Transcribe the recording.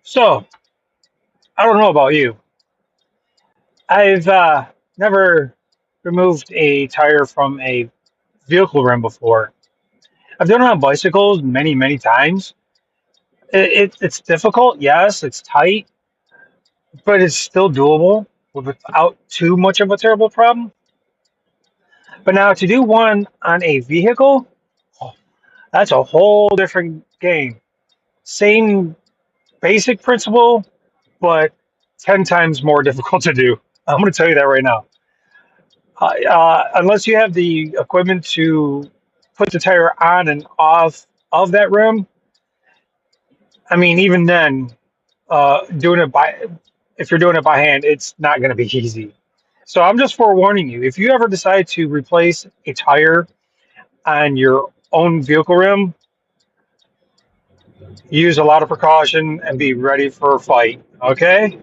So, I don't know about you. I've never removed a tire from a vehicle rim before. I've done it on bicycles many, many times. It's difficult, yes, it's tight, but it's still doable without too much of a terrible problem. But now to do one on a vehicle, oh, that's a whole different game. Same basic principle, but 10 times more difficult to do. I'm going to tell you that right now. Unless you have the equipment to put the tire on and off of that rim, I mean, even then, doing it by if you're doing it by hand, it's not going to be easy. So I'm just forewarning you. If you ever decide to replace a tire on your own vehicle rim, use a lot of precaution and be ready for a fight. Okay?